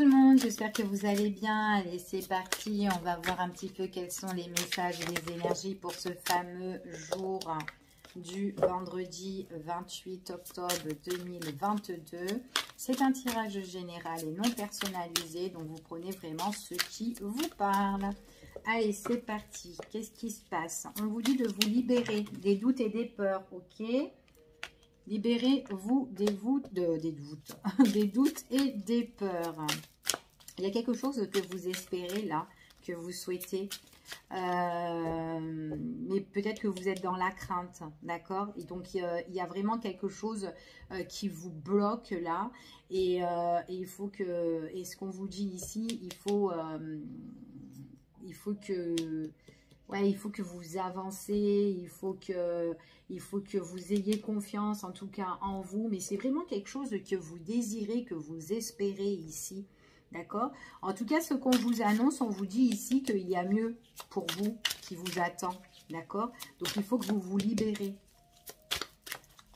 le monde, j'espère que vous allez bien. Allez, c'est parti, on va voir un petit peu quels sont les messages et les énergies pour ce fameux jour du vendredi 28 octobre 2022. C'est un tirage général et non personnalisé, donc vous prenez vraiment ce qui vous parle. Allez, c'est parti. Qu'est-ce qui se passe? On vous dit de vous libérer des doutes et des peurs, ok? Libérez-vous des doutes et des peurs. Il y a quelque chose que vous espérez là, que vous souhaitez. Mais peut-être que vous êtes dans la crainte, d'accord? Et donc, il y a vraiment quelque chose qui vous bloque là. Et il faut que... Et ce qu'on vous dit ici, il faut que... Ouais, il faut que vous avancez, il faut que vous ayez confiance, en tout cas en vous. Mais c'est vraiment quelque chose que vous désirez, que vous espérez ici. D'accord? En tout cas, ce qu'on vous annonce, on vous dit ici qu'il y a mieux pour vous qui vous attend. D'accord? Donc, il faut que vous vous libérez.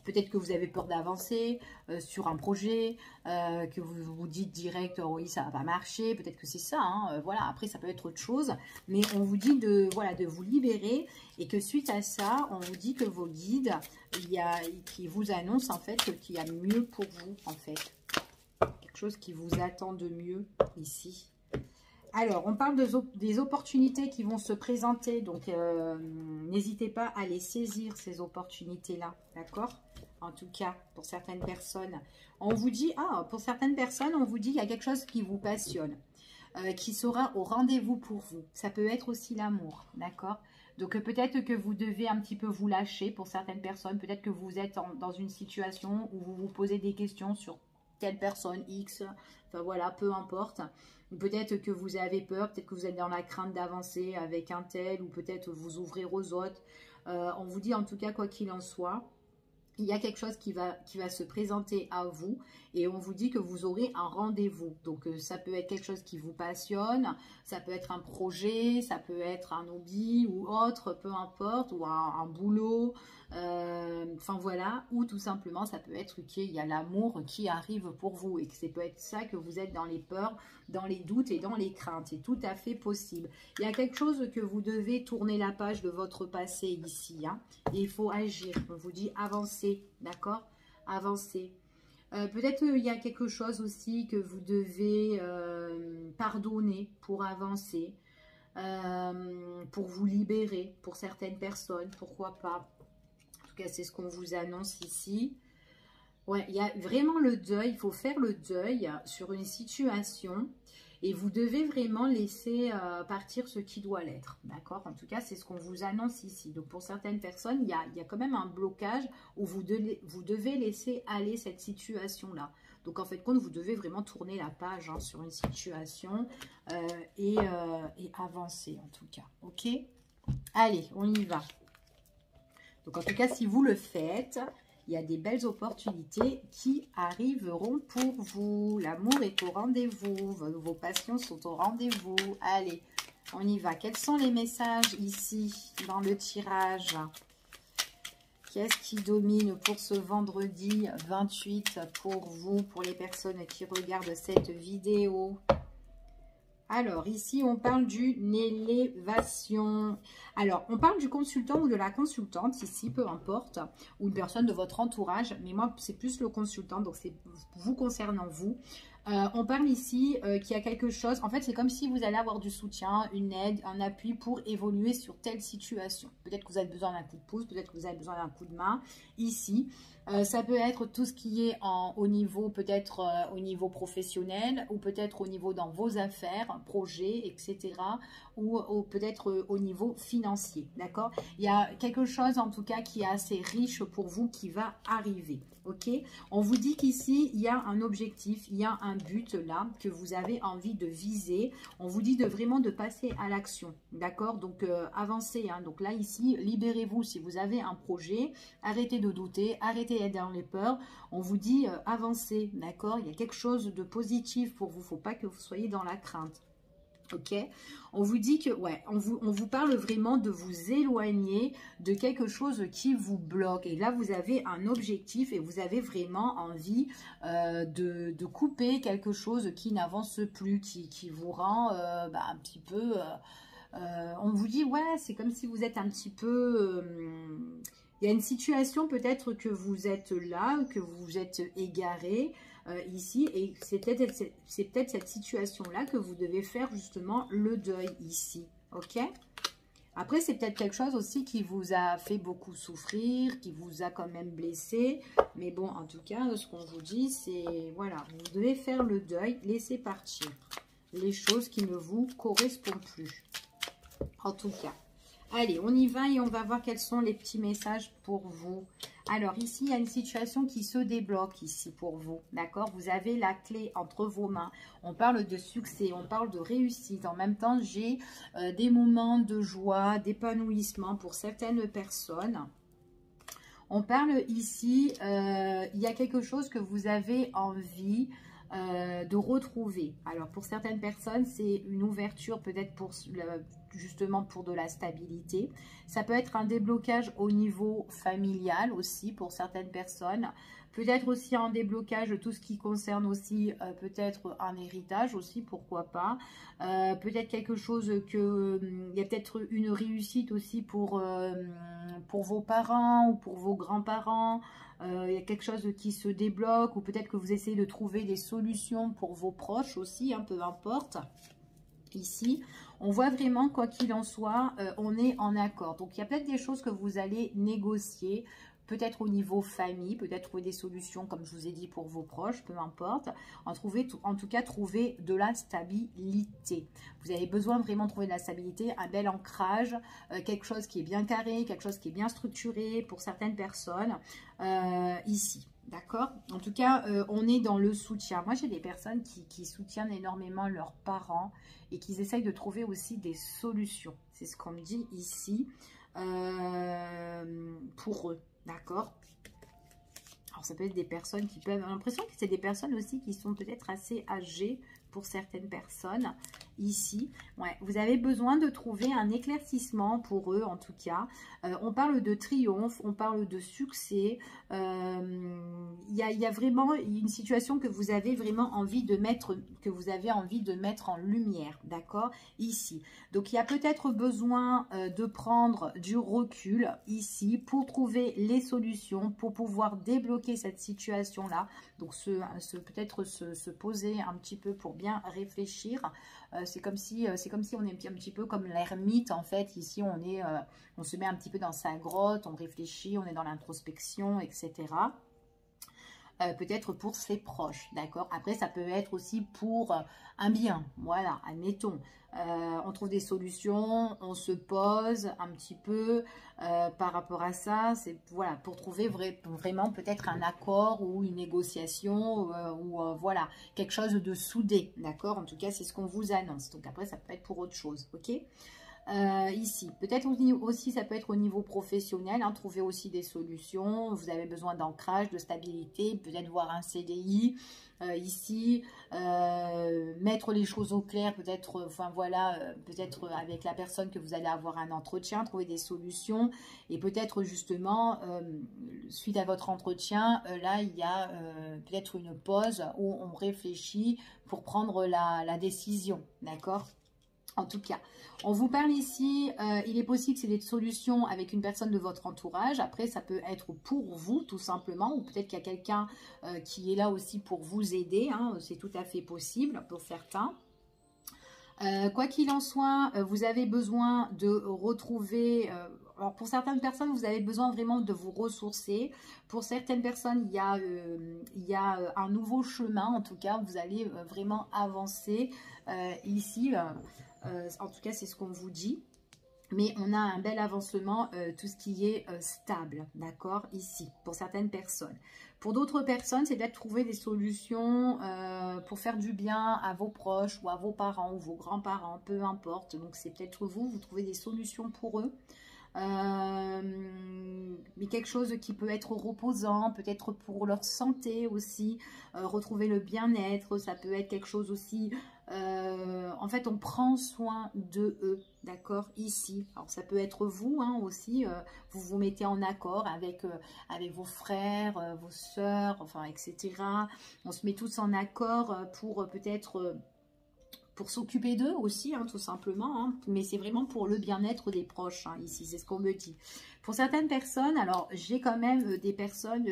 Peut-être que vous avez peur d'avancer sur un projet, que vous vous dites direct, oh oui, ça va pas marcher. Peut-être que c'est ça, hein, voilà. Après, ça peut être autre chose. Mais on vous dit de vous libérer et que suite à ça, on vous dit que vos guides, qui vous annoncent en fait qu'il y a mieux pour vous, en fait. Quelque chose qui vous attend de mieux ici. Alors, on parle des opportunités qui vont se présenter. Donc, n'hésitez pas à les saisir, ces opportunités-là. D'accord? En tout cas, pour certaines personnes. On vous dit, pour certaines personnes, on vous dit qu'il y a quelque chose qui vous passionne. Qui sera au rendez-vous pour vous. Ça peut être aussi l'amour. D'accord? Donc, peut-être que vous devez un petit peu vous lâcher pour certaines personnes. Peut-être que vous êtes dans une situation où vous vous posez des questions sur telle personne X. Enfin, voilà, peu importe. Peut-être que vous avez peur, peut-être que vous êtes dans la crainte d'avancer avec un tel, ou peut-être vous ouvrir aux autres. On vous dit en tout cas, quoi qu'il en soit, il y a quelque chose qui va se présenter à vous et on vous dit que vous aurez un rendez-vous. Donc, ça peut être quelque chose qui vous passionne, ça peut être un projet, ça peut être un hobby ou autre, peu importe, ou un boulot, enfin voilà, ou tout simplement, ça peut être qu'il y a l'amour qui arrive pour vous et que c'est peut être ça que vous êtes dans les peurs, dans les doutes et dans les craintes. C'est tout à fait possible. Il y a quelque chose que vous devez tourner la page de votre passé ici, hein, et il faut agir. On vous dit avancer, d'accord? Avancer. Peut-être qu'il y a quelque chose aussi que vous devez pardonner pour avancer, pour vous libérer, pour certaines personnes, pourquoi pas. En tout cas, c'est ce qu'on vous annonce ici. Ouais, il y a vraiment le deuil, il faut faire le deuil sur une situation et vous devez vraiment laisser partir ce qui doit l'être, d'accord? En tout cas, c'est ce qu'on vous annonce ici. Donc, pour certaines personnes, il y a quand même un blocage où vous devez laisser aller cette situation-là. Donc, en fait, compte, vous devez vraiment tourner la page hein, sur une situation et avancer, en tout cas, ok? Allez, on y va. Donc, en tout cas, si vous le faites... Il y a des belles opportunités qui arriveront pour vous. L'amour est au rendez-vous. Vos passions sont au rendez-vous. Allez, on y va. Quels sont les messages ici dans le tirage? Qu'est-ce qui domine pour ce vendredi 28 pour vous, pour les personnes qui regardent cette vidéo? Alors, ici, on parle d'une élévation. Alors, on parle du consultant ou de la consultante, ici, peu importe, ou une personne de votre entourage. Mais moi, c'est plus le consultant, donc c'est vous concernant vous. On parle ici qu'il y a quelque chose. En fait, c'est comme si vous allez avoir du soutien, une aide, un appui pour évoluer sur telle situation. Peut-être que vous avez besoin d'un coup de pouce, peut-être que vous avez besoin d'un coup de main. Ici, ça peut être tout ce qui est au niveau, peut-être au niveau professionnel, ou peut-être au niveau dans vos affaires, projets, etc. Ou peut-être au niveau financier, d'accord? Il y a quelque chose en tout cas qui est assez riche pour vous qui va arriver. Ok, on vous dit qu'ici, il y a un objectif, il y a un but là que vous avez envie de viser. On vous dit vraiment de passer à l'action, d'accord? Donc, avancez. Hein. Donc là, ici, libérez-vous si vous avez un projet. Arrêtez de douter, arrêtez d'être dans les peurs. On vous dit avancez, d'accord? Il y a quelque chose de positif pour vous. Il ne faut pas que vous soyez dans la crainte. Ok, on vous dit que, ouais, on vous parle vraiment de vous éloigner de quelque chose qui vous bloque. Et là, vous avez un objectif et vous avez vraiment envie de couper quelque chose qui n'avance plus, qui vous rend un petit peu... on vous dit, ouais, c'est comme si vous êtes un petit peu... il y a une situation peut-être que vous êtes là, que vous êtes égaré ici, et c'est peut-être cette situation-là que vous devez faire justement le deuil ici, ok? Après, c'est peut-être quelque chose aussi qui vous a fait beaucoup souffrir, qui vous a quand même blessé, mais bon, en tout cas, ce qu'on vous dit, c'est, voilà, vous devez faire le deuil, laisser partir les choses qui ne vous correspondent plus, en tout cas. Allez, on y va et on va voir quels sont les petits messages pour vous. Alors, ici, il y a une situation qui se débloque ici pour vous, d'accord? Vous avez la clé entre vos mains. On parle de succès, on parle de réussite. En même temps, j'ai des moments de joie, d'épanouissement pour certaines personnes. On parle ici, il y a quelque chose que vous avez envie de retrouver. Alors, pour certaines personnes, c'est une ouverture peut-être pour justement pour de la stabilité. Ça peut être un déblocage au niveau familial aussi pour certaines personnes. Peut-être aussi un déblocage de tout ce qui concerne aussi peut-être un héritage aussi, pourquoi pas. Peut-être quelque chose que... il y a peut-être une réussite aussi pour vos parents ou pour vos grands-parents. Il y a quelque chose qui se débloque ou peut-être que vous essayez de trouver des solutions pour vos proches aussi, hein, peu importe. Ici, on voit vraiment, quoi qu'il en soit, on est en accord. Donc, il y a peut-être des choses que vous allez négocier, peut-être au niveau famille, peut-être trouver des solutions, comme je vous ai dit, pour vos proches, peu importe. En tout cas, trouver de la stabilité. Vous avez besoin vraiment de trouver de la stabilité, un bel ancrage, quelque chose qui est bien carré, quelque chose qui est bien structuré pour certaines personnes, ici. D'accord? En tout cas, on est dans le soutien. Moi, j'ai des personnes qui soutiennent énormément leurs parents et qui essayent de trouver aussi des solutions. C'est ce qu'on me dit ici pour eux. D'accord? Alors, ça peut être des personnes qui peuvent... J'ai l'impression que c'est des personnes aussi qui sont peut-être assez âgées pour certaines personnes. Ici, ouais, vous avez besoin de trouver un éclaircissement pour eux, en tout cas. On parle de triomphe, on parle de succès. Il y a vraiment une situation que vous avez vraiment envie de mettre, en lumière, d'accord, ici. Donc, il y a peut-être besoin de prendre du recul ici pour trouver les solutions, pour pouvoir débloquer cette situation-là. Donc, peut-être se poser un petit peu pour bien réfléchir. C'est comme si on est un petit peu comme l'ermite, en fait. Ici, on se met un petit peu dans sa grotte, on réfléchit, on est dans l'introspection, etc. Peut-être pour ses proches, d'accord? Après, ça peut être aussi pour un bien, voilà, admettons. On trouve des solutions, on se pose un petit peu par rapport à ça. C'est voilà, pour trouver vraiment peut-être un accord ou une négociation ou voilà, quelque chose de soudé, d'accord? En tout cas, c'est ce qu'on vous annonce. Donc après, ça peut être pour autre chose, ok? Ici, peut-être aussi, ça peut être au niveau professionnel, hein, trouver aussi des solutions. Vous avez besoin d'ancrage, de stabilité, peut-être voir un CDI ici, mettre les choses au clair, peut-être, enfin voilà, peut-être avec la personne que vous allez avoir un entretien, trouver des solutions et peut-être justement, suite à votre entretien, là, il y a peut-être une pause où on réfléchit pour prendre la décision, d'accord ? En tout cas, on vous parle ici, il est possible que c'est des solutions avec une personne de votre entourage. Après, ça peut être pour vous, tout simplement. Ou peut-être qu'il y a quelqu'un qui est là aussi pour vous aider. Hein, c'est tout à fait possible pour certains. Quoi qu'il en soit, vous avez besoin de retrouver... alors pour certaines personnes, vous avez besoin vraiment de vous ressourcer. Pour certaines personnes, il y a un nouveau chemin. En tout cas, vous allez vraiment avancer ici. En tout cas, c'est ce qu'on vous dit. Mais on a un bel avancement, tout ce qui est stable, d'accord, ici, pour certaines personnes. Pour d'autres personnes, c'est peut-être trouver des solutions pour faire du bien à vos proches ou à vos parents ou vos grands-parents, peu importe. Donc, c'est peut-être vous trouvez des solutions pour eux. Mais quelque chose qui peut être reposant, peut-être pour leur santé aussi, retrouver le bien-être, ça peut être quelque chose aussi, en fait, on prend soin de eux, d'accord, ici. Alors, ça peut être vous hein, aussi, vous vous mettez en accord avec, avec vos frères, vos sœurs, enfin, etc. On se met tous en accord pour peut-être... pour s'occuper d'eux aussi, hein, tout simplement, hein. Mais c'est vraiment pour le bien-être des proches, hein, ici, c'est ce qu'on me dit. Pour certaines personnes, alors j'ai quand même des personnes,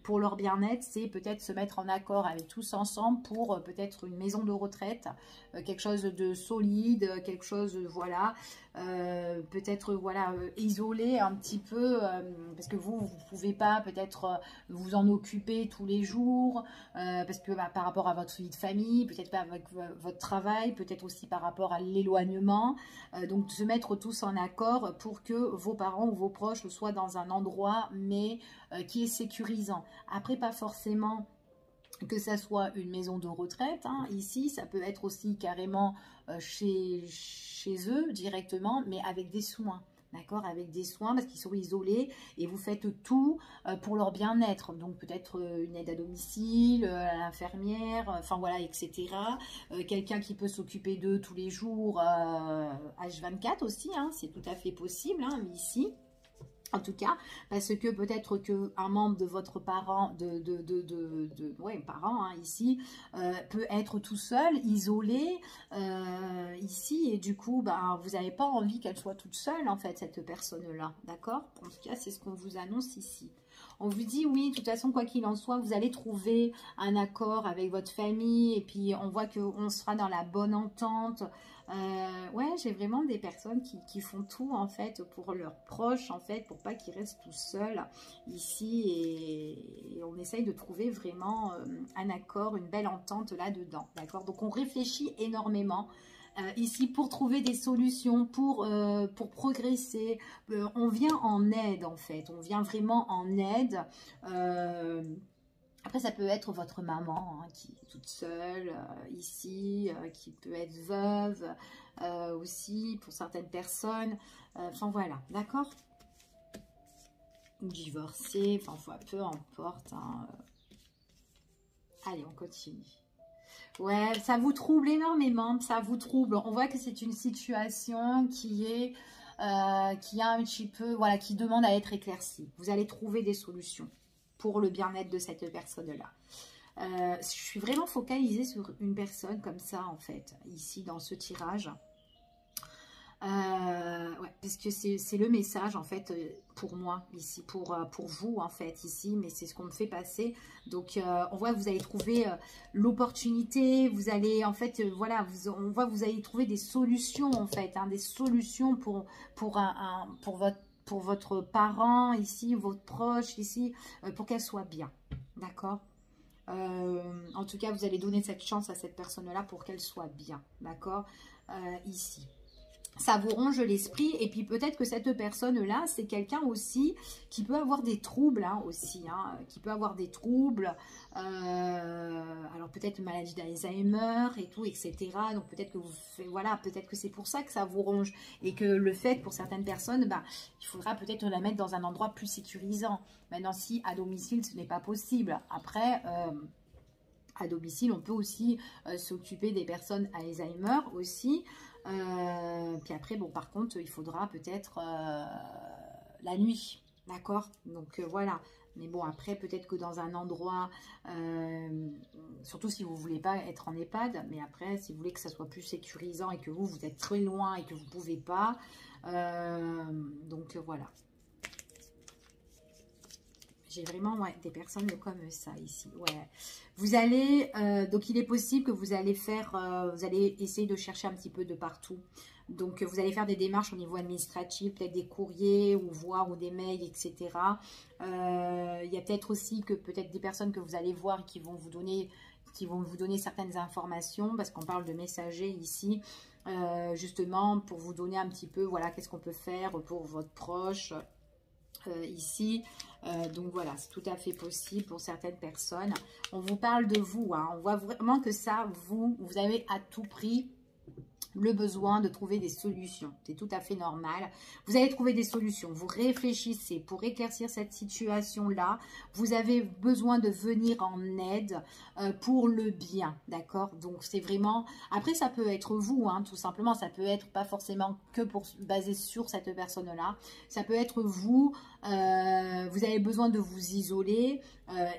pour leur bien-être, c'est peut-être se mettre en accord avec tous ensemble pour peut-être une maison de retraite, quelque chose de solide, quelque chose, voilà, peut-être, voilà, isolé un petit peu, parce que vous pouvez pas peut-être vous en occuper tous les jours, parce que bah, par rapport à votre vie de famille, peut-être pas avec votre travail, peut-être aussi par rapport à l'éloignement, donc de se mettre tous en accord pour que vos parents ou vos proches soient dans un endroit mais qui est sécurisant. Après, pas forcément que ça soit une maison de retraite, hein. Ici ça peut être aussi carrément chez eux directement, mais avec des soins. D'accord, avec des soins parce qu'ils sont isolés et vous faites tout pour leur bien-être. Donc peut-être une aide à domicile, l'infirmière, enfin voilà, etc. Quelqu'un qui peut s'occuper d'eux tous les jours, H24 aussi, hein, c'est tout à fait possible, hein, mais ici. En tout cas, parce que peut-être qu'un membre de votre parent, parent hein, ici, peut être tout seul, isolé, ici, et du coup, ben, vous n'avez pas envie qu'elle soit toute seule, en fait, cette personne-là, d'accord? En tout cas, c'est ce qu'on vous annonce ici. On vous dit, oui, de toute façon, quoi qu'il en soit, vous allez trouver un accord avec votre famille, et puis on voit qu'on sera dans la bonne entente. Ouais, j'ai vraiment des personnes qui font tout en fait pour leurs proches en fait, pour pas qu'ils restent tout seuls ici et on essaye de trouver vraiment un accord, une belle entente là-dedans, d'accord? Donc on réfléchit énormément ici pour trouver des solutions, pour progresser. On vient en aide en fait, on vient vraiment en aide. Après, ça peut être votre maman hein, qui est toute seule ici, qui peut être veuve aussi pour certaines personnes. Enfin, voilà, d'accord? Ou divorcée, enfin, peu importe. Hein. Allez, on continue. Ouais, ça vous trouble énormément, ça vous trouble. On voit que c'est une situation qui est... qui a un petit peu... Voilà, qui demande à être éclaircie. Vous allez trouver des solutions pour le bien-être de cette personne-là. Je suis vraiment focalisée sur une personne comme ça, en fait, ici, dans ce tirage. Ouais, parce que c'est le message, en fait, pour moi, ici, pour vous, en fait, ici, mais c'est ce qu'on me fait passer. Donc, on voit que vous allez trouver l'opportunité, vous allez, en fait, voilà, on voit que vous allez trouver des solutions, en fait, hein, des solutions pour votre parent ici, votre proche ici, pour qu'elle soit bien, d'accord? En tout cas, vous allez donner cette chance à cette personne-là pour qu'elle soit bien, d'accord? Ici. Ça vous ronge l'esprit et puis peut-être que cette personne-là, c'est quelqu'un aussi qui peut avoir des troubles hein, aussi, hein, qui peut avoir des troubles, alors peut-être une maladie d'Alzheimer et tout, etc. Donc peut-être que voilà, peut-être que c'est pour ça que ça vous ronge et que le fait pour certaines personnes, bah, il faudra peut-être la mettre dans un endroit plus sécurisant. Maintenant, si à domicile, ce n'est pas possible. Après... à domicile, on peut aussi s'occuper des personnes à Alzheimer aussi. Puis après, bon, par contre, il faudra peut-être la nuit, d'accord? Donc voilà. Mais bon, après, peut-être que dans un endroit, surtout si vous ne voulez pas être en EHPAD, mais après, si vous voulez que ça soit plus sécurisant et que vous êtes très loin et que vous ne pouvez pas, donc voilà. J'ai vraiment des personnes comme ça ici. Ouais. Vous allez, donc il est possible que vous allez faire, vous allez essayer de chercher un petit peu de partout. Donc vous allez faire des démarches au niveau administratif, peut-être des courriers ou voir ou des mails, etc. Il y a peut-être aussi que peut-être des personnes que vous allez voir qui vont vous donner certaines informations parce qu'on parle de messagers ici. Justement pour vous donner un petit peu, voilà, qu'est-ce qu'on peut faire pour votre proche. Ici, donc voilà, c'est tout à fait possible pour certaines personnes. On vous parle de vous, hein, on voit vraiment que ça, vous avez à tout prix le besoin de trouver des solutions. C'est tout à fait normal. Vous allez trouver des solutions. Vous réfléchissez pour éclaircir cette situation-là. Vous avez besoin de venir en aide pour le bien. D'accord? Donc, c'est vraiment... Après, ça peut être vous, hein, tout simplement. Ça peut être pas forcément que pour basé sur cette personne-là. Ça peut être vous. Vous avez besoin de vous isoler.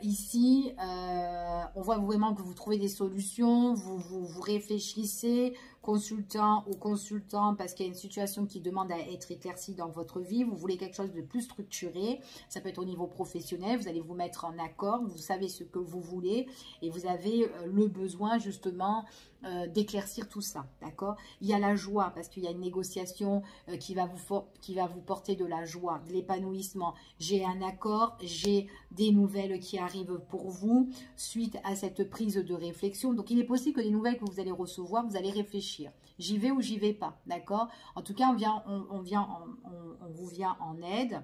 Ici, on voit vraiment que vous trouvez des solutions. Vous réfléchissez, consultant ou consultant, parce qu'il y a une situation qui demande à être éclaircie dans votre vie, vous voulez quelque chose de plus structuré, ça peut être au niveau professionnel, vous allez vous mettre en accord, vous savez ce que vous voulez et vous avez le besoin justement d'éclaircir tout ça, d'accord? Il y a la joie, parce qu'il y a une négociation qui va vous porter de la joie, de l'épanouissement. J'ai un accord, j'ai des nouvelles qui arrivent pour vous suite à cette prise de réflexion. Donc, il est possible que les nouvelles que vous allez recevoir, vous allez réfléchir. J'y vais ou j'y vais pas, d'accord? En tout cas, on vous vient en aide,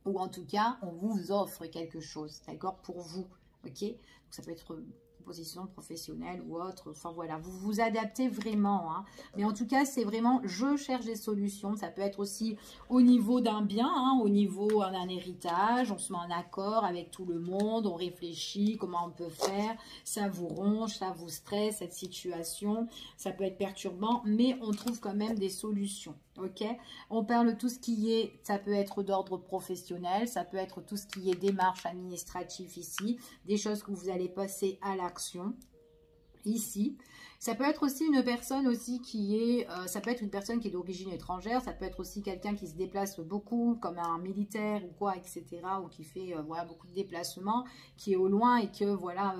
ou en tout cas, on vous offre quelque chose, d'accord? Pour vous, ok? Donc, ça peut être position professionnelle ou autre, enfin voilà, vous vous adaptez vraiment, hein. Mais en tout cas, c'est vraiment, je cherche des solutions, ça peut être aussi au niveau d'un bien, hein, au niveau d'un héritage, on se met en accord avec tout le monde, on réfléchit comment on peut faire, ça vous ronge, ça vous stresse, cette situation, ça peut être perturbant, mais on trouve quand même des solutions. Ok, on parle tout ce qui est, ça peut être d'ordre professionnel, ça peut être tout ce qui est démarche administrative ici, des choses que vous allez passer à l'action ici. Ça peut être aussi une personne aussi qui est, ça peut être une personne qui est d'origine étrangère, ça peut être aussi quelqu'un qui se déplace beaucoup comme un militaire ou quoi, etc. ou qui fait voilà, beaucoup de déplacements, qui est au loin et que voilà,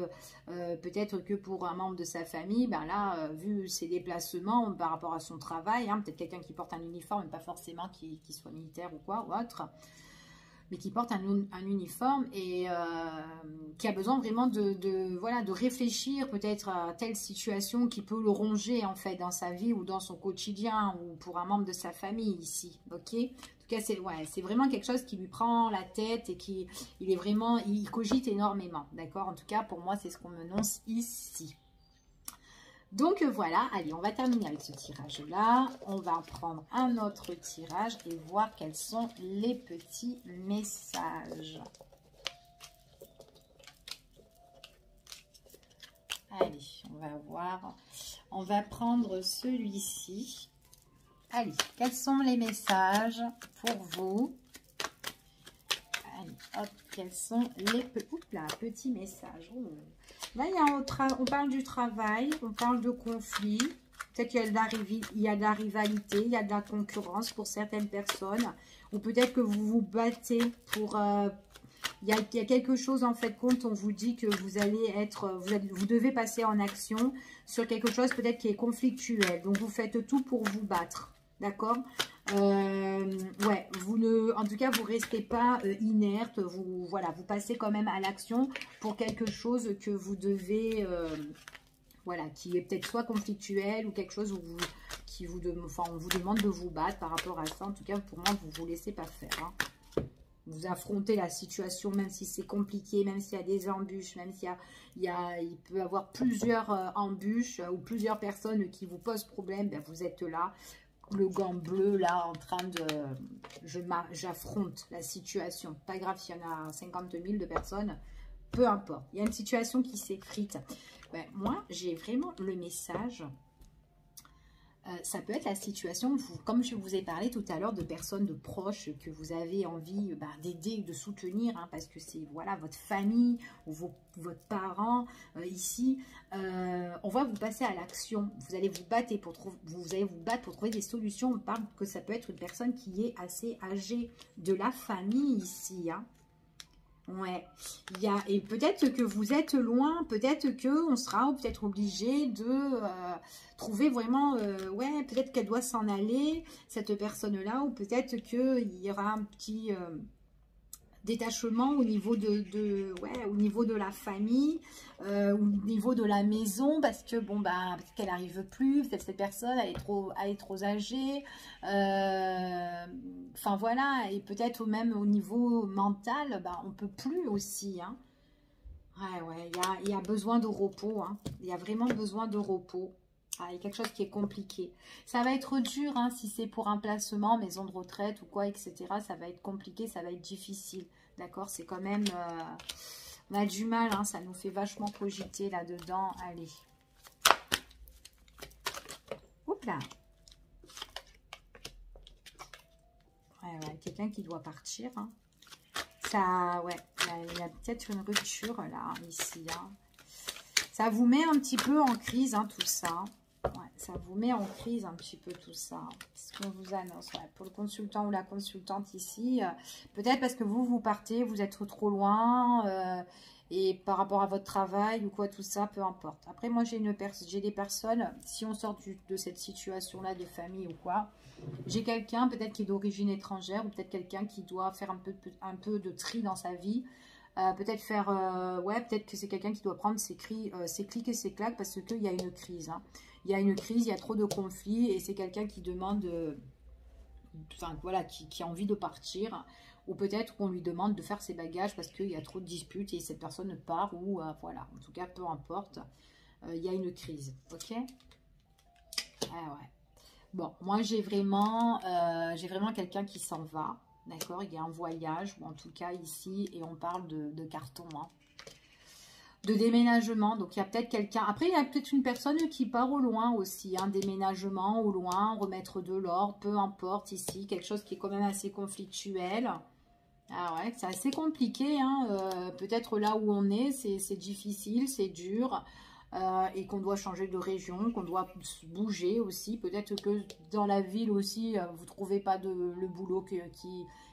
peut-être que pour un membre de sa famille, ben là, vu ses déplacements par rapport à son travail, hein, peut-être quelqu'un qui porte un uniforme, pas forcément qui soit militaire ou quoi, ou autre, mais qui porte un uniforme et qui a besoin vraiment voilà, de réfléchir peut-être à telle situation qui peut le ronger en fait dans sa vie ou dans son quotidien ou pour un membre de sa famille ici, ok? En tout cas, c'est vraiment quelque chose qui lui prend la tête et il cogite énormément, d'accord? En tout cas, pour moi, c'est ce qu'on me nonce ici. Donc voilà, allez, on va terminer avec ce tirage-là. On va prendre un autre tirage et voir quels sont les petits messages. Allez, on va voir. On va prendre celui-ci. Allez, quels sont les messages pour vous? Allez, hop, quels sont les petits messages? Oh. Là, on parle du travail, on parle de conflit. Peut-être qu'il y a de la rivalité, il y a de la concurrence pour certaines personnes. Ou peut-être que vous vous battez pour... il y a quelque chose, en fait, quand on vous dit que vous allez être... Vous devez passer en action sur quelque chose peut-être qui est conflictuel. Donc, vous faites tout pour vous battre. D'accord? Ouais, en tout cas, vous restez pas inerte, vous passez quand même à l'action pour quelque chose que vous devez, voilà, qui est peut-être soit conflictuel ou quelque chose où on vous demande de vous battre par rapport à ça. En tout cas, pour moi, vous ne vous laissez pas faire, hein. Vous affrontez la situation, même si c'est compliqué, même s'il y a des embûches, même s'il il peut y avoir plusieurs embûches ou plusieurs personnes qui vous posent problème, ben vous êtes là. Le gant bleu, là, en train de... J'affronte la situation. Pas grave s'il y en a 50 000 de personnes. Peu importe. Il y a une situation qui s'effrite. Ben, moi, j'ai vraiment le message... ça peut être la situation, comme je vous ai parlé tout à l'heure, de personnes de proches que vous avez envie d'aider, de soutenir, hein, parce que c'est voilà votre famille ou votre parent ici. On va vous passer à l'action. Vous allez vous battre pour trouver des solutions. On parle que ça peut être une personne qui est assez âgée, de la famille ici, hein. Ouais, et peut-être que vous êtes loin, peut-être qu'on sera peut-être obligé de trouver vraiment, ouais, peut-être qu'elle doit s'en aller, cette personne-là, ou peut-être qu'il y aura un petit détachement au niveau au niveau de la famille, au niveau de la maison, parce que bon bah peut-être qu'elle n'arrive plus, peut-être cette personne elle est trop âgée, enfin voilà, et peut-être même au niveau mental, bah, on peut plus aussi, hein. Ouais, il y a besoin de repos, hein. Il y a vraiment besoin de repos. Ah, il y a quelque chose qui est compliqué. Ça va être dur, hein, si c'est pour un placement, maison de retraite ou quoi, etc. Ça va être compliqué, ça va être difficile. D'accord? C'est quand même... on a du mal, hein, ça nous fait vachement cogiter là-dedans. Allez. Oups là. Ouais, quelqu'un qui doit partir. Hein. Ça, ouais, il y a peut-être une rupture là, ici. Hein. Ça vous met un petit peu en crise, hein, tout ça. Ouais, ça vous met en crise un petit peu tout ça. Ce qu'on vous annonce. Ouais, pour le consultant ou la consultante ici, peut-être parce que vous partez, vous êtes trop loin, et par rapport à votre travail ou quoi, tout ça, peu importe. Après, moi, j'ai des personnes, si on sort de cette situation-là de famille ou quoi, j'ai quelqu'un peut-être qui est d'origine étrangère ou peut-être quelqu'un qui doit faire un peu de tri dans sa vie. Peut-être faire, ouais, peut-être que c'est quelqu'un qui doit prendre ses clics et ses claques parce qu'il y a une crise. Hein. Il y a une crise, il y a trop de conflits et c'est quelqu'un qui demande, enfin voilà, qui a envie de partir. Ou peut-être qu'on lui demande de faire ses bagages parce qu'il y a trop de disputes et cette personne part ou voilà. En tout cas, peu importe, il y a une crise. Ok? Ah ouais. Bon, moi j'ai vraiment quelqu'un qui s'en va. D'accord? Il y a un voyage, ou en tout cas ici, et on parle de carton, hein, de déménagement. Donc, il y a peut-être quelqu'un... Après, il y a peut-être une personne qui part au loin aussi, hein, déménagement au loin, remettre de l'ordre, peu importe ici, quelque chose qui est quand même assez conflictuel. Ah ouais, c'est assez compliqué, hein, peut-être là où on est, c'est difficile, c'est dur, et qu'on doit changer de région, qu'on doit bouger aussi. Peut-être que dans la ville aussi, vous ne trouvez pas le boulot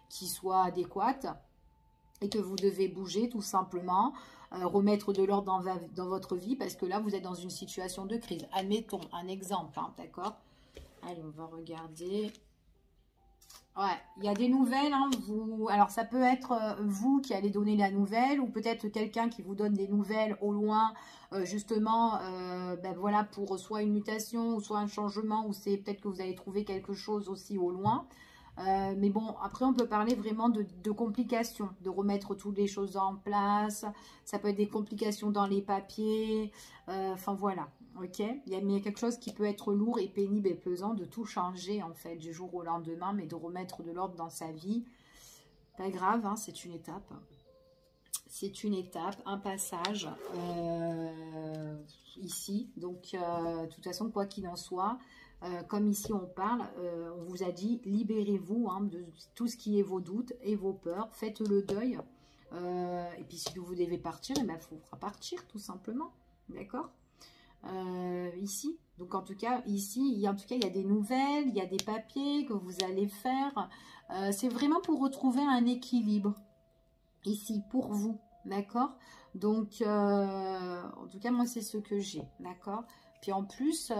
qui soit adéquat et que vous devez bouger tout simplement, remettre de l'ordre dans votre vie parce que là, vous êtes dans une situation de crise. Admettons un exemple, hein, d'accord? Allez, on va regarder... Ouais, il y a des nouvelles, hein, alors ça peut être vous qui allez donner la nouvelle ou peut-être quelqu'un qui vous donne des nouvelles au loin, justement, ben voilà, pour soit une mutation ou soit un changement ou c'est peut-être que vous allez trouver quelque chose aussi au loin. Mais bon, après on peut parler vraiment de complications, de remettre toutes les choses en place, ça peut être des complications dans les papiers, enfin voilà. Ok, il y a quelque chose qui peut être lourd et pénible et pesant de tout changer en fait du jour au lendemain, mais de remettre de l'ordre dans sa vie. Pas grave, hein, c'est une étape. C'est une étape, un passage ici. Donc, de toute façon, quoi qu'il en soit, comme ici on parle, on vous a dit libérez-vous, hein, de tout ce qui est vos doutes et vos peurs. Faites le deuil. Et puis, si vous devez partir, il faut partir tout simplement. D'accord ? Ici, donc en tout cas ici, il y a des nouvelles, il y a des papiers que vous allez faire, c'est vraiment pour retrouver un équilibre ici pour vous, d'accord? Donc en tout cas moi c'est ce que j'ai, d'accord? Puis en plus,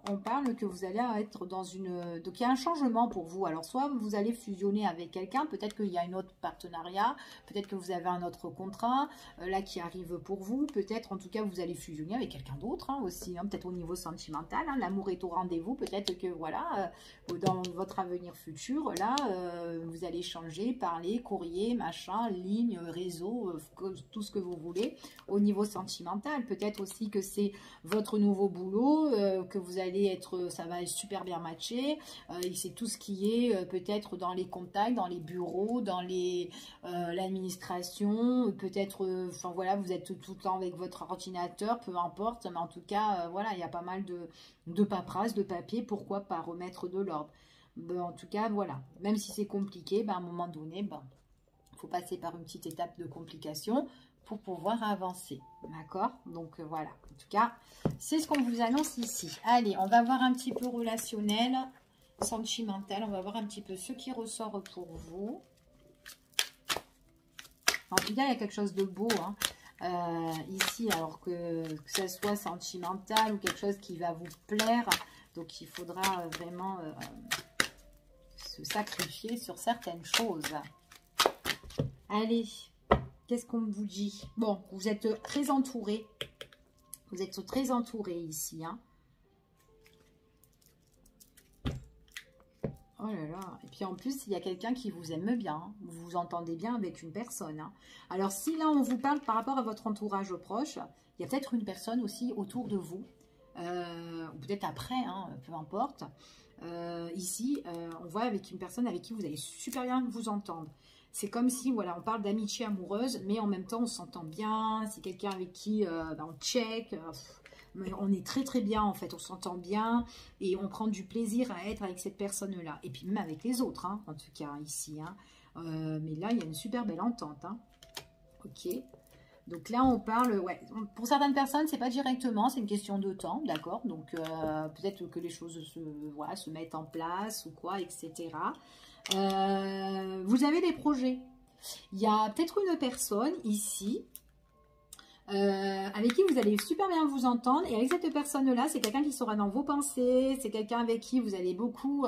on parle que vous allez être dans une... Donc, il y a un changement pour vous. Alors, soit vous allez fusionner avec quelqu'un, peut-être qu'il y a un autre partenariat, peut-être que vous avez un autre contrat, là, qui arrive pour vous. Peut-être, en tout cas, vous allez fusionner avec quelqu'un d'autre, hein, aussi, hein, peut-être au niveau sentimental. Hein, l'amour est au rendez-vous. Peut-être que, voilà, dans votre avenir futur, là, vous allez changer, parler, courrier, machin, ligne, réseau, tout ce que vous voulez. Au niveau sentimental, peut-être aussi que c'est votre nouveau boulot, que vous allez être, ça va être super bien matché, et c'est tout ce qui est peut-être dans les contacts, dans les bureaux, dans l'administration, peut-être, enfin voilà, vous êtes tout le temps avec votre ordinateur, peu importe, mais en tout cas, voilà, il y a pas mal de paperasse, de papier, pourquoi pas remettre de l'ordre. Ben, en tout cas, voilà, même si c'est compliqué, ben, à un moment donné, ben, faut passer par une petite étape de complication pour pouvoir avancer, d'accord? Donc voilà, en tout cas, c'est ce qu'on vous annonce ici. Allez, on va voir un petit peu relationnel, sentimental, on va voir un petit peu ce qui ressort pour vous. En tout cas, il y a quelque chose de beau, hein. Ici, alors que ce soit sentimental ou quelque chose qui va vous plaire, donc il faudra vraiment se sacrifier sur certaines choses. Allez, qu'est-ce qu'on vous dit? Bon, vous êtes très entouré. Vous êtes très entouré ici. Hein. Oh là là. Et puis en plus, il y a quelqu'un qui vous aime bien. Hein. Vous vous entendez bien avec une personne. Hein. Alors si là, on vous parle par rapport à votre entourage proche, il y a peut-être une personne aussi autour de vous ou peut-être après, hein, peu importe. Ici, on voit avec une personne avec qui vous allez super bien vous entendre. C'est comme si, voilà, on parle d'amitié amoureuse, mais en même temps, on s'entend bien. C'est quelqu'un avec qui on check. Mais on est très très bien, en fait. On s'entend bien et on prend du plaisir à être avec cette personne-là. Et puis même avec les autres, hein, en tout cas, ici. Hein. Mais là, il y a une super belle entente. Hein. Ok. Donc là, on parle, ouais, pour certaines personnes, c'est pas directement, c'est une question de temps, d'accord? Donc peut-être que les choses voilà, se mettent en place ou quoi, etc. Vous avez des projets. Il y a peut-être une personne ici avec qui vous allez super bien vous entendre. Et avec cette personne-là, c'est quelqu'un qui sera dans vos pensées. C'est quelqu'un avec qui vous allez beaucoup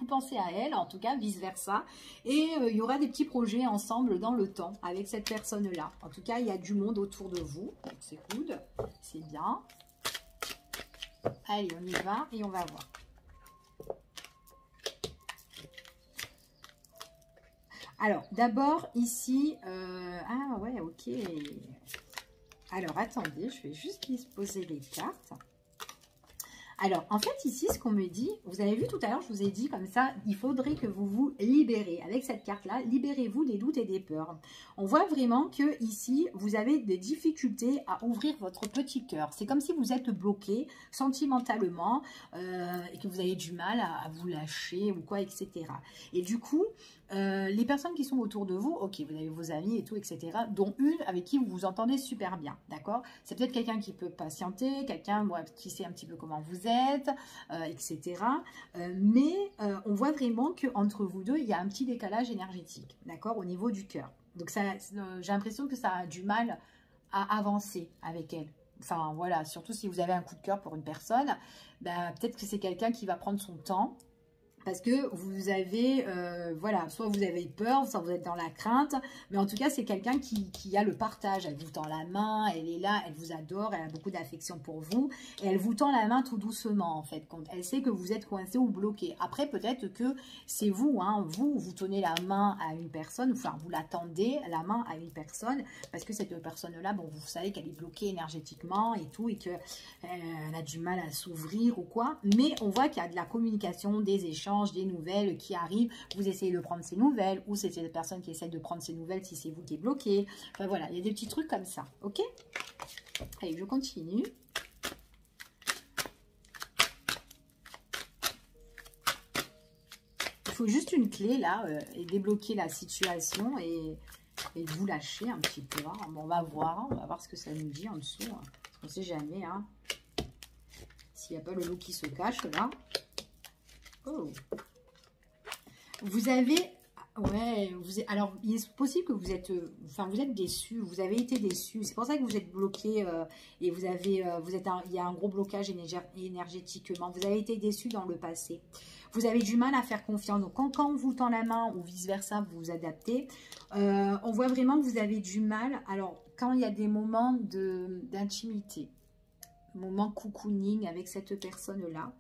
penser à elle, en tout cas vice-versa. Et il y aura des petits projets ensemble dans le temps avec cette personne-là. En tout cas, il y a du monde autour de vous. Donc c'est good, c'est bien. Allez, on y va et on va voir. Alors, d'abord, ici... ah ouais, ok. Alors, attendez, je vais juste disposer les cartes. Alors, en fait, ici, ce qu'on me dit, vous avez vu tout à l'heure, je vous ai dit comme ça, il faudrait que vous vous libérez. Avec cette carte-là, libérez-vous des doutes et des peurs. On voit vraiment que ici, vous avez des difficultés à ouvrir votre petit cœur. C'est comme si vous êtes bloqué sentimentalement et que vous avez du mal à vous lâcher ou quoi, etc. Et du coup, les personnes qui sont autour de vous, ok, vous avez vos amis et tout, etc., dont une avec qui vous vous entendez super bien, d'accord? C'est peut-être quelqu'un qui peut patienter, quelqu'un qui sait un petit peu comment vous êtes, etc. Mais on voit vraiment qu'entre vous deux, il y a un petit décalage énergétique, d'accord, au niveau du cœur. Donc j'ai l'impression que ça a du mal à avancer avec elle. Enfin, voilà, surtout si vous avez un coup de cœur pour une personne, ben, peut-être que c'est quelqu'un qui va prendre son temps, parce que vous avez, voilà, soit vous avez peur, soit vous êtes dans la crainte, mais en tout cas, c'est quelqu'un qui a le partage. Elle vous tend la main, elle est là, elle vous adore, elle a beaucoup d'affection pour vous, et elle vous tend la main tout doucement, en fait, quand elle sait que vous êtes coincé ou bloqué. Après, peut-être que c'est vous, hein, vous tenez la main à une personne, enfin, vous la tendez la main à une personne, parce que cette personne-là, bon, vous savez qu'elle est bloquée énergétiquement et tout, et qu'elle a du mal à s'ouvrir ou quoi, mais on voit qu'il y a de la communication, des échanges, des nouvelles qui arrivent, vous essayez de prendre ces nouvelles, ou c'est cette personne qui essaie de prendre ces nouvelles si c'est vous qui est bloqué. Enfin voilà, il y a des petits trucs comme ça, ok? Allez, je continue. Il faut juste une clé là, et débloquer la situation et vous lâcher un petit peu. Hein. Bon, on va voir ce que ça nous dit en dessous. Hein, parce qu'on ne sait jamais. Hein, s'il n'y a pas le loup qui se cache là. Oh. Vous avez, ouais, alors il est possible que vous êtes déçu, vous avez été déçu. C'est pour ça que vous êtes bloqué et vous avez, il y a un gros blocage énergétiquement. Vous avez été déçu dans le passé. Vous avez du mal à faire confiance. Donc quand on vous tend la main ou vice versa, vous vous adaptez. On voit vraiment que vous avez du mal. Alors quand il y a des moments d'intimité, moments cocooning avec cette personne-là.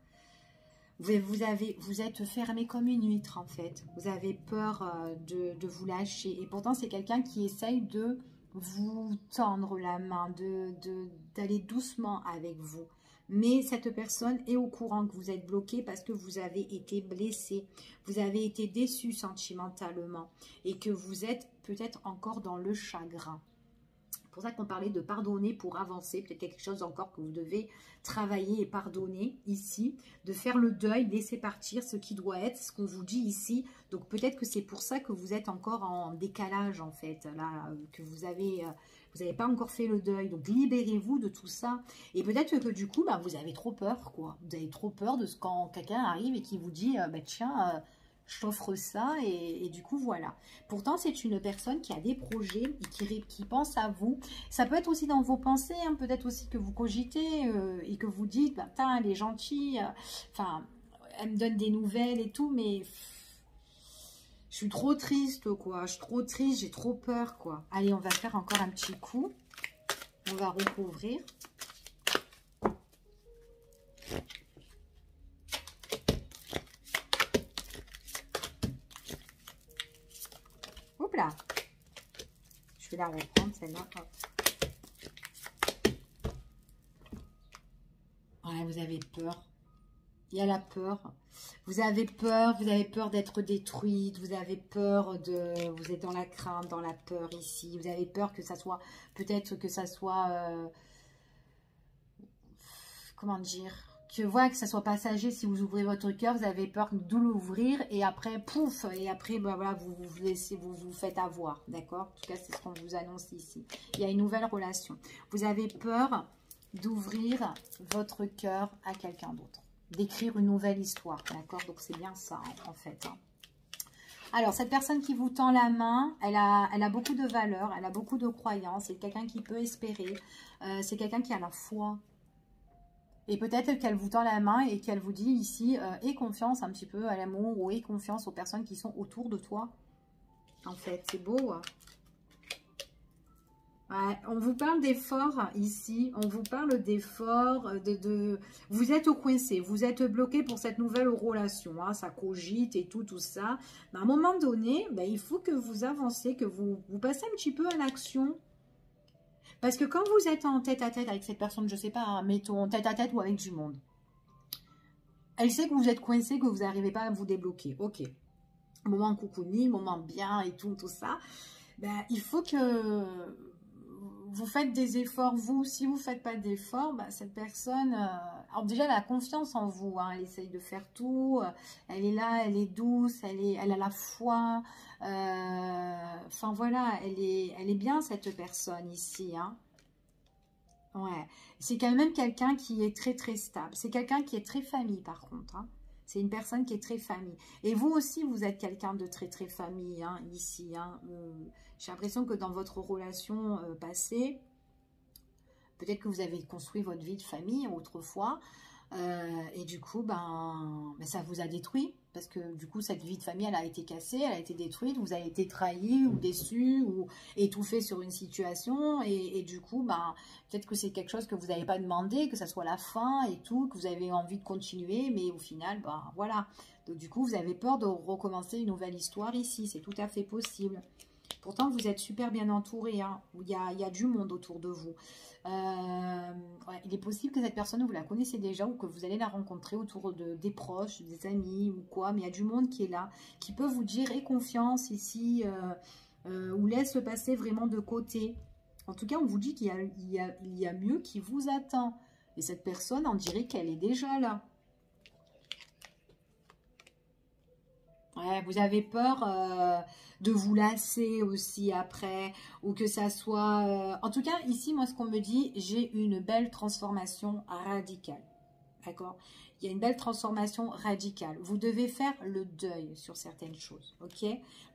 Vous êtes fermé comme une huître en fait. Vous avez peur de vous lâcher. Et pourtant, c'est quelqu'un qui essaye de vous tendre la main, d'aller doucement avec vous. Mais cette personne est au courant que vous êtes bloqué parce que vous avez été blessé. Vous avez été déçu sentimentalement. Et que vous êtes peut-être encore dans le chagrin. C'est pour ça qu'on parlait de pardonner pour avancer. Peut-être quelque chose encore que vous devez travailler et pardonner ici. De faire le deuil, laisser partir ce qui doit être, ce qu'on vous dit ici. Donc peut-être que c'est pour ça que vous êtes encore en décalage en fait. Là, que vous n'avez pas encore fait le deuil. Donc libérez-vous de tout ça. Et peut-être que du coup, bah, vous avez trop peur quoi. Vous avez trop peur de ce quand quelqu'un arrive et qui vous dit, bah, tiens... je t'offre ça et du coup voilà. Pourtant c'est une personne qui a des projets et qui pense à vous. Ça peut être aussi dans vos pensées, hein, peut-être aussi que vous cogitez et que vous dites, bah, putain elle est gentille, enfin elle me donne des nouvelles et tout, mais je suis trop triste quoi, je suis trop triste, j'ai trop peur quoi. Allez, on va faire encore un petit coup, on va recouvrir. Hop là, je vais la reprendre celle-là. Ouais, vous avez peur. Il y a la peur. Vous avez peur d'être détruite. Vous avez peur de... Vous êtes dans la crainte, dans la peur ici. Vous avez peur que ça soit... Peut-être que ça soit... comment dire, que ça soit passager. Si vous ouvrez votre cœur, vous avez peur de l'ouvrir et après, pouf, et après, ben voilà, vous laissez, vous faites avoir, d'accord? En tout cas, c'est ce qu'on vous annonce ici. Il y a une nouvelle relation. Vous avez peur d'ouvrir votre cœur à quelqu'un d'autre, d'écrire une nouvelle histoire, d'accord? Donc, c'est bien ça, hein, en fait, hein. Alors, cette personne qui vous tend la main, elle a beaucoup de valeur, elle a beaucoup de croyances, c'est quelqu'un qui peut espérer, c'est quelqu'un qui a la foi. Et peut-être qu'elle vous tend la main et qu'elle vous dit ici, aie confiance un petit peu à l'amour ou aie confiance aux personnes qui sont autour de toi. En fait, c'est beau. Hein. Ouais, on vous parle d'efforts ici, on vous parle d'efforts, vous êtes coincé, vous êtes bloqué pour cette nouvelle relation, hein, ça cogite et tout ça. Mais à un moment donné, ben, il faut que vous avancez, que vous passez un petit peu à l'action. Parce que quand vous êtes en tête-à-tête avec cette personne, je ne sais pas, hein, mettons tête-à-tête ou avec du monde, elle sait que vous êtes coincé, que vous n'arrivez pas à vous débloquer. Ok, moment coucouni, moment bien et tout ça. Ben, il faut que vous faites des efforts, vous. Si vous ne faites pas d'efforts, ben, cette personne, alors déjà, elle a confiance en vous. Hein, elle essaye de faire tout. Elle est là, elle est douce, elle a la foi. Enfin, voilà, elle est bien, cette personne ici. Hein. Ouais. C'est quand même quelqu'un qui est très, très stable. C'est quelqu'un qui est très famille, par contre. Hein. C'est une personne qui est très famille. Et vous aussi, vous êtes quelqu'un de très, très famille, hein, ici. Hein. J'ai l'impression que dans votre relation passée, peut-être que vous avez construit votre vie de famille autrefois. Et du coup, ben, ça vous a détruit. Parce que du coup, cette vie de famille, elle a été cassée, elle a été détruite. Vous avez été trahi ou déçu ou étouffé sur une situation. Et du coup, ben, peut-être que c'est quelque chose que vous n'avez pas demandé, que ça soit la fin et tout, que vous avez envie de continuer. Mais au final, ben, voilà. Donc du coup, vous avez peur de recommencer une nouvelle histoire ici. C'est tout à fait possible. Pourtant, vous êtes super bien entouré. Hein. Il y a du monde autour de vous. Ouais, il est possible que cette personne, vous la connaissez déjà ou que vous allez la rencontrer autour des proches, des amis ou quoi. Mais il y a du monde qui est là, qui peut vous dire aie confiance ici ou laisse le passé vraiment de côté. En tout cas, on vous dit qu'il y a mieux qui vous attend. Et cette personne, on dirait qu'elle est déjà là. Ouais, vous avez peur de vous lasser aussi après, ou que ça soit... En tout cas, ici, moi, ce qu'on me dit, j'ai une belle transformation radicale. D'accord? Il y a une belle transformation radicale. Vous devez faire le deuil sur certaines choses. Ok?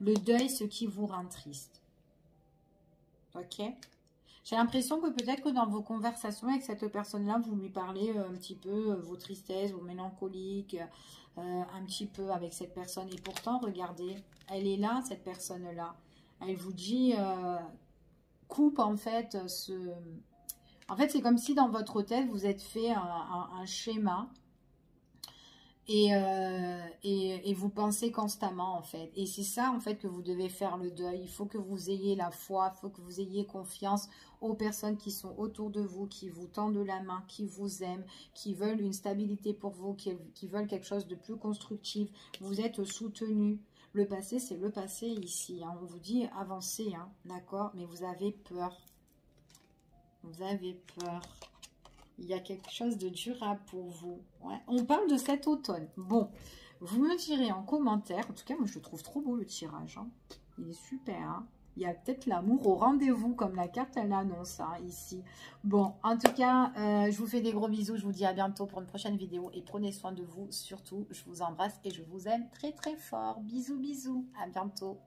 Le deuil, ce qui vous rend triste. Ok? J'ai l'impression que peut-être que dans vos conversations avec cette personne-là, vous lui parlez un petit peu vos tristesses, vos mélancoliques, un petit peu avec cette personne. Et pourtant, regardez, elle est là, cette personne-là. Elle vous dit, coupe en fait ce... En fait, c'est comme si dans votre tête, vous êtes fait un schéma. Et vous pensez constamment en fait. Et c'est ça en fait que vous devez faire le deuil. Il faut que vous ayez la foi, il faut que vous ayez confiance aux personnes qui sont autour de vous, qui vous tendent la main, qui vous aiment, qui veulent une stabilité pour vous, qui veulent quelque chose de plus constructif. Vous êtes soutenu. Le passé, c'est le passé ici. Hein. On vous dit avancez, hein, d'accord? Mais vous avez peur. Vous avez peur. Il y a quelque chose de durable pour vous. Ouais. On parle de cet automne. Bon, vous me direz en commentaire. En tout cas, moi, je trouve trop beau le tirage. Hein. Il est super. Hein. Il y a peut-être l'amour au rendez-vous, comme la carte, elle l'annonce hein, ici. Bon, en tout cas, je vous fais des gros bisous. Je vous dis à bientôt pour une prochaine vidéo. Et prenez soin de vous. Surtout, je vous embrasse et je vous aime très, très fort. Bisous, bisous. À bientôt.